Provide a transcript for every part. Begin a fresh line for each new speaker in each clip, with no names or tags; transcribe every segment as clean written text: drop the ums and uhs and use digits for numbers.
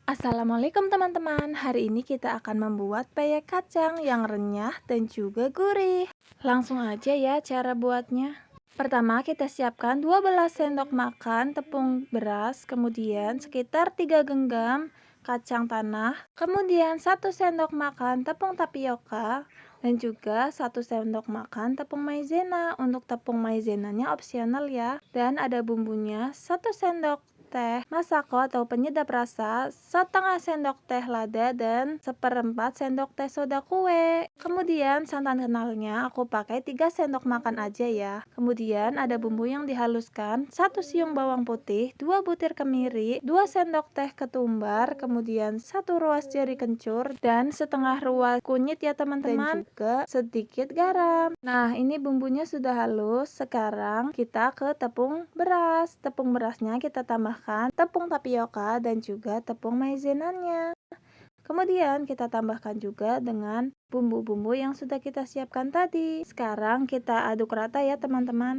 Assalamualaikum teman-teman. Hari ini kita akan membuat peyek kacang yang renyah dan juga gurih. Langsung aja ya cara buatnya. Pertama kita siapkan 12 sendok makan tepung beras, kemudian sekitar 3 genggam kacang tanah, kemudian 1 sendok makan tepung tapioka, dan juga 1 sendok makan tepung maizena. Untuk tepung maizenanya opsional ya. Dan ada bumbunya 1 sendok teh masako atau penyedap rasa, setengah sendok teh lada, dan seperempat sendok teh soda kue. Kemudian santan kenalnya aku pakai 3 sendok makan aja ya. Kemudian ada bumbu yang dihaluskan, 1 siung bawang putih, 2 butir kemiri, 2 sendok teh ketumbar, kemudian 1 ruas jari kencur, dan setengah ruas kunyit ya teman-teman, dan juga sedikit garam. Nah, ini bumbunya sudah halus. Sekarang kita ke tepung beras. Tepung berasnya kita tambahkan tepung tapioka dan juga tepung maizenanya. Kemudian kita tambahkan juga dengan bumbu-bumbu yang sudah kita siapkan tadi. Sekarang kita aduk rata ya teman-teman.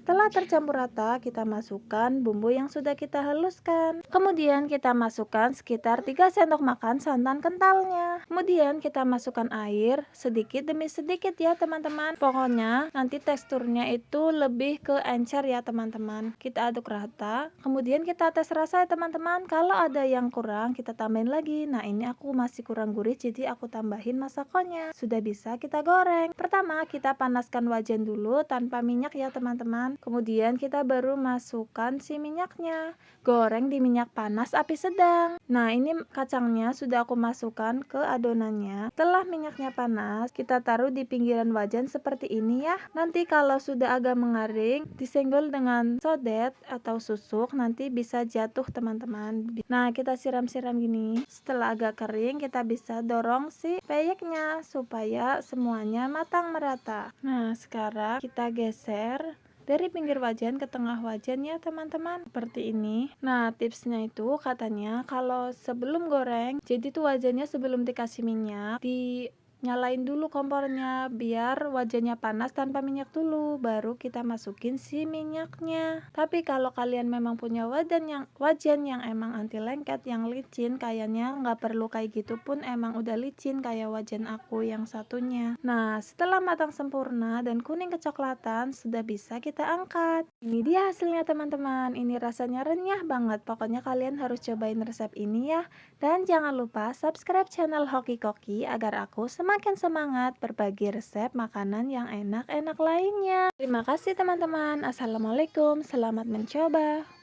Setelah tercampur rata, kita masukkan bumbu yang sudah kita haluskan. Kemudian kita masukkan sekitar 3 sendok makan santan kentalnya. Kemudian kita masukkan air sedikit demi sedikit ya teman-teman. Pokoknya nanti teksturnya itu lebih ke encer ya teman-teman. Kita aduk rata. Kemudian kita tes rasa ya teman-teman. Kalau ada yang kurang kita tambahin lagi. Nah, ini aku masih kurang gurih jadi aku tambahin masakonya. Sudah bisa kita goreng. Pertama kita panaskan wajan dulu tanpa minyak ya teman-teman. Kemudian kita baru masukkan si minyaknya. Goreng di minyak panas api sedang. Nah, ini kacangnya sudah aku masukkan ke adonannya. Setelah minyaknya panas, kita taruh di pinggiran wajan seperti ini ya. Nanti kalau sudah agak mengering, disenggol dengan sodet atau susuk, nanti bisa jatuh teman-teman. Nah, kita siram-siram gini. Setelah agak kering, kita bisa dorong si peyeknya supaya semuanya matang merata. Nah, sekarang kita geser dari pinggir wajan ke tengah wajan ya teman-teman, seperti ini. Nah, tipsnya itu katanya kalau sebelum goreng, jadi tuh wajannya sebelum dikasih minyak nyalain dulu kompornya biar wajannya panas tanpa minyak dulu, baru kita masukin si minyaknya. Tapi kalau kalian memang punya wajan yang emang anti lengket, yang licin, kayaknya nggak perlu kayak gitu pun emang udah licin kayak wajan aku yang satunya. Nah, setelah matang sempurna dan kuning kecoklatan, sudah bisa kita angkat. Ini dia hasilnya teman-teman. Ini rasanya renyah banget. Pokoknya kalian harus cobain resep ini ya. Dan jangan lupa subscribe channel Hoki Koki agar aku semakin semangat berbagi resep makanan yang enak-enak lainnya. Terima kasih teman-teman. Assalamualaikum, selamat mencoba.